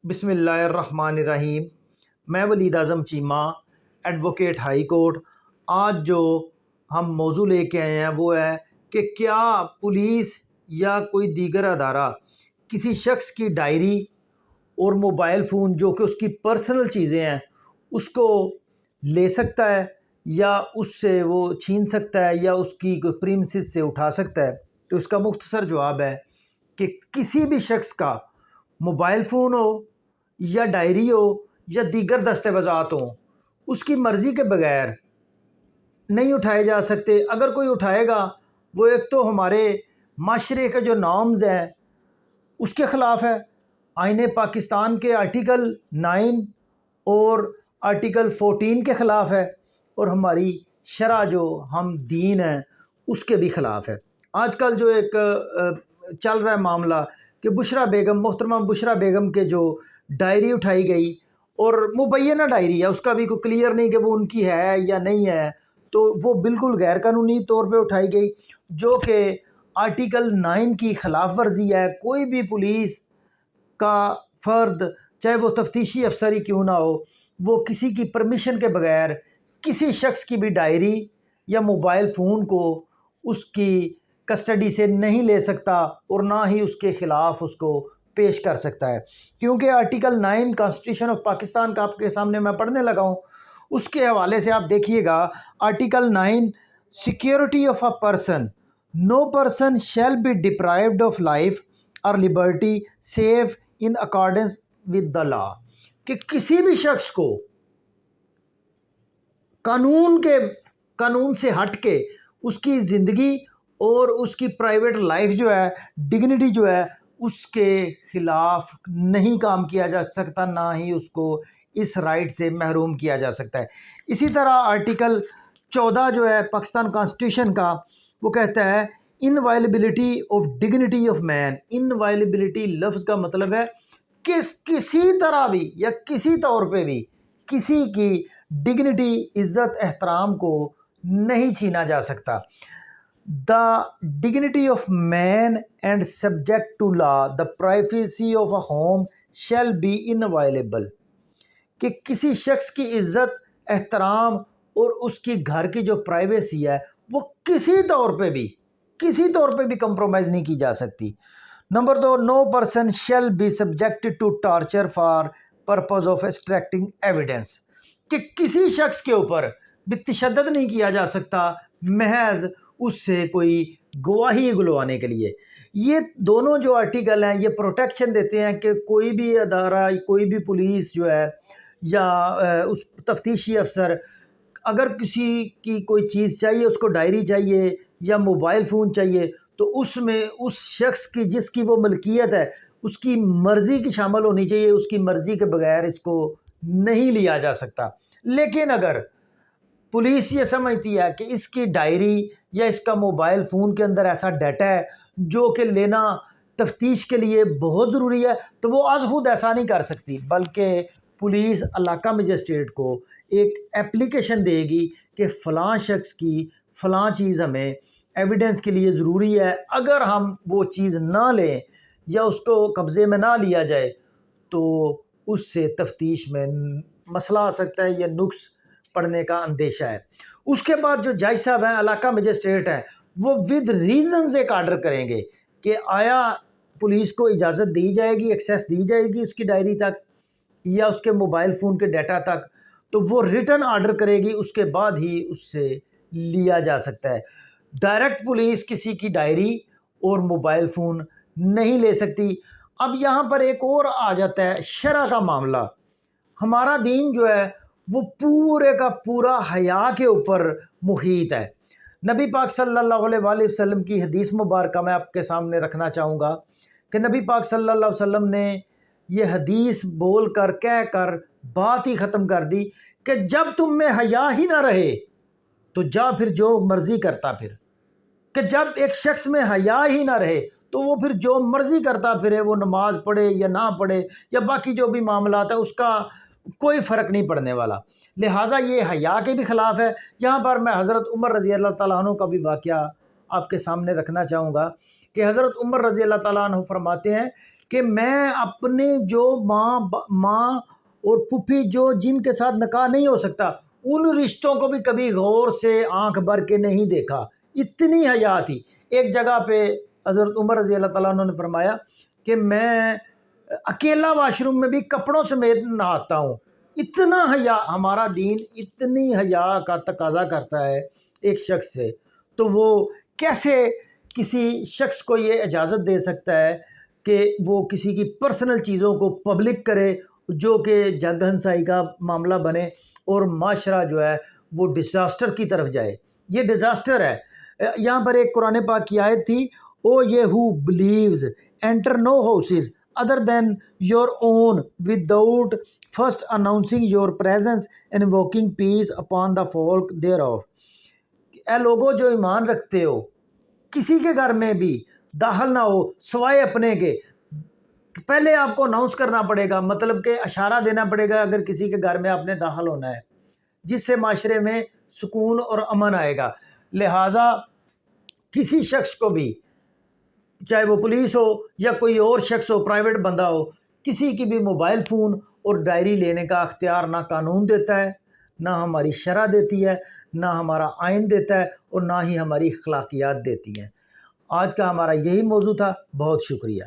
بسم اللہ الرحمن الرحیم۔ میں ولید اعظم چیمہ، ایڈوکیٹ ہائی کورٹ۔ آج جو ہم موضوع لے کے آئے ہیں وہ ہے کہ کیا پولیس یا کوئی دیگر ادارہ کسی شخص کی ڈائری اور موبائل فون جو کہ اس کی پرسنل چیزیں ہیں اس کو لے سکتا ہے یا اس سے وہ چھین سکتا ہے یا اس کی کوئی پریمسز سے اٹھا سکتا ہے؟ تو اس کا مختصر جواب ہے کہ کسی بھی شخص کا موبائل فون ہو یا ڈائری ہو یا دیگر دستاویزات ہوں اس کی مرضی کے بغیر نہیں اٹھائے جا سکتے۔ اگر کوئی اٹھائے گا وہ ایک تو ہمارے معاشرے کے جو نارمز ہیں اس کے خلاف ہے، آئین پاکستان کے آرٹیکل 9 اور آرٹیکل 14 کے خلاف ہے، اور ہماری شرع جو ہم دین ہیں اس کے بھی خلاف ہے۔ آج کل جو ایک چل رہا ہے معاملہ کہ بشریٰ بیگم، محترمہ بشریٰ بیگم کے جو ڈائری اٹھائی گئی اور مبینہ ڈائری ہے، اس کا بھی کوئی کلیئر نہیں کہ وہ ان کی ہے یا نہیں ہے، تو وہ بالکل غیر قانونی طور پہ اٹھائی گئی جو کہ آرٹیکل 9 کی خلاف ورزی ہے۔ کوئی بھی پولیس کا فرد چاہے وہ تفتیشی افسر ہی کیوں نہ ہو، وہ کسی کی پرمیشن کے بغیر کسی شخص کی بھی ڈائری یا موبائل فون کو اس کی کسٹڈی سے نہیں لے سکتا اور نہ ہی اس کے خلاف اس کو پیش کر سکتا ہے، کیونکہ آرٹیکل 9 کانسٹیٹیوشن آف پاکستان کا آپ کے سامنے میں پڑھنے لگا ہوں، اس کے حوالے سے آپ دیکھیے گا۔ Article 9، security of a person, no person shall be deprived of life اور liberty save in accordance with the law, کہ کسی بھی شخص کو قانون سے ہٹ کے اس کی زندگی اور اس کی پرائیویٹ لائف جو ہے، ڈگنیٹی جو ہے، اس کے خلاف نہیں کام کیا جا سکتا، نہ ہی اس کو اس رائٹ سے محروم کیا جا سکتا ہے۔ اسی طرح آرٹیکل 14 جو ہے پاکستان کانسٹیٹیوشن کا، وہ کہتا ہے انوائلیبلٹی آف ڈگنیٹی آف مین۔ انوائلیبلٹی لفظ کا مطلب ہے کہ کسی طرح بھی یا کسی طور پہ بھی کسی کی ڈگنیٹی، عزت، احترام کو نہیں چھینا جا سکتا۔ The dignity of man and subject to law, the privacy of a home shall be inviolable، کہ کسی شخص کی عزت، احترام اور اس کی گھر کی جو پرائیویسی ہے وہ کسی طور پہ بھی کمپرومائز نہیں کی جا سکتی۔ Number 2، no person shall be subjected to torture for purpose of extracting evidence، کہ کسی شخص کے اوپر بھی تشدد نہیں کیا جا سکتا محض اس سے کوئی گواہی گلوانے کے لیے۔ یہ دونوں جو آرٹیکل ہیں یہ پروٹیکشن دیتے ہیں کہ کوئی بھی ادارہ، کوئی بھی پولیس جو ہے یا اس تفتیشی افسر اگر کسی کی کوئی چیز چاہیے، اس کو ڈائری چاہیے یا موبائل فون چاہیے، تو اس میں اس شخص کی جس کی وہ ملکیت ہے اس کی مرضی کی شامل ہونی چاہیے، اس کی مرضی کے بغیر اس کو نہیں لیا جا سکتا۔ لیکن اگر پولیس یہ سمجھتی ہے کہ اس کی ڈائری یا اس کا موبائل فون کے اندر ایسا ڈیٹا ہے جو کہ لینا تفتیش کے لیے بہت ضروری ہے، تو وہ از خود ایسا نہیں کر سکتی، بلکہ پولیس علاقہ مجسٹریٹ کو ایک اپلیکیشن دے گی کہ فلاں شخص کی فلاں چیز ہمیں ایویڈنس کے لیے ضروری ہے، اگر ہم وہ چیز نہ لیں یا اس کو قبضے میں نہ لیا جائے تو اس سے تفتیش میں مسئلہ آ سکتا ہے یا نقص پڑنے کا اندیشہ ہے۔ اس کے بعد جو جج صاحب ہیں، علاقہ مجسٹریٹ ہیں، وہ ود ریزنز ایک آرڈر کریں گے کہ آیا پولیس کو اجازت دی جائے گی، ایکسیس دی جائے گی اس کی ڈائری تک یا اس کے موبائل فون کے ڈیٹا تک، تو وہ ریٹن آرڈر کرے گی، اس کے بعد ہی اس سے لیا جا سکتا ہے۔ ڈائریکٹ پولیس کسی کی ڈائری اور موبائل فون نہیں لے سکتی۔ اب یہاں پر ایک اور آ جاتا ہے شرع کا معاملہ۔ ہمارا دین جو ہے وہ پورے کا پورا حیا کے اوپر محیط ہے۔ نبی پاک صلی اللہ علیہ وآلہ وسلم کی حدیث مبارکہ میں آپ کے سامنے رکھنا چاہوں گا کہ نبی پاک صلی اللہ علیہ وسلم نے یہ حدیث بول کر کہہ کر بات ہی ختم کر دی کہ جب تم میں حیا ہی نہ رہے تو جا پھر جو مرضی کرتا پھر، کہ جب ایک شخص میں حیا ہی نہ رہے تو وہ پھر جو مرضی کرتا پھرے، وہ نماز پڑھے یا نہ پڑھے یا باقی جو بھی معاملات ہیں اس کا کوئی فرق نہیں پڑنے والا، لہٰذا یہ حیا کے بھی خلاف ہے۔ یہاں پر میں حضرت عمر رضی اللہ تعالیٰ عنہ کا بھی واقعہ آپ کے سامنے رکھنا چاہوں گا کہ حضرت عمر رضی اللہ تعالیٰ عنہ فرماتے ہیں کہ میں اپنے جو ماں اور پھوپھی جو جن کے ساتھ نکاح نہیں ہو سکتا ان رشتوں کو بھی کبھی غور سے آنکھ بھر کے نہیں دیکھا، اتنی حیا تھی۔ ایک جگہ پہ حضرت عمر رضی اللہ تعالیٰ عنہ نے فرمایا کہ میں اکیلا واش روم میں بھی کپڑوں سمیت نہاتا ہوں، اتنا حیا، ہمارا دین اتنی حیا کا تقاضا کرتا ہے ایک شخص سے، تو وہ کیسے کسی شخص کو یہ اجازت دے سکتا ہے کہ وہ کسی کی پرسنل چیزوں کو پبلک کرے، جو کہ جگ ہنسائی کا معاملہ بنے اور معاشرہ جو ہے وہ ڈیزاسٹر کی طرف جائے۔ یہ ڈیزاسٹر ہے۔ یہاں پر ایک قرآن پاک کی آیت تھی، O ye who believes enter no houses other than your own without first announcing your presence and invoking peace upon the folk thereof۔ اے لوگوں جو ایمان رکھتے ہو، کسی کے گھر میں بھی داخل نہ ہو سوائے اپنے کے۔ پہلے آپ کو اناؤنس کرنا پڑے گا، مطلب کہ اشارہ دینا پڑے گا اگر کسی کے گھر میں آپ نے داخل ہونا ہے، جس سے معاشرے میں سکون اور امن آئے گا۔ لہٰذا کسی شخص کو بھی، چاہے وہ پولیس ہو یا کوئی اور شخص ہو، پرائیویٹ بندہ ہو، کسی کی بھی موبائل فون اور ڈائری لینے کا اختیار نہ قانون دیتا ہے، نہ ہماری شرع دیتی ہے، نہ ہمارا آئین دیتا ہے، اور نہ ہی ہماری اخلاقیات دیتی ہیں۔ آج کا ہمارا یہی موضوع تھا، بہت شکریہ۔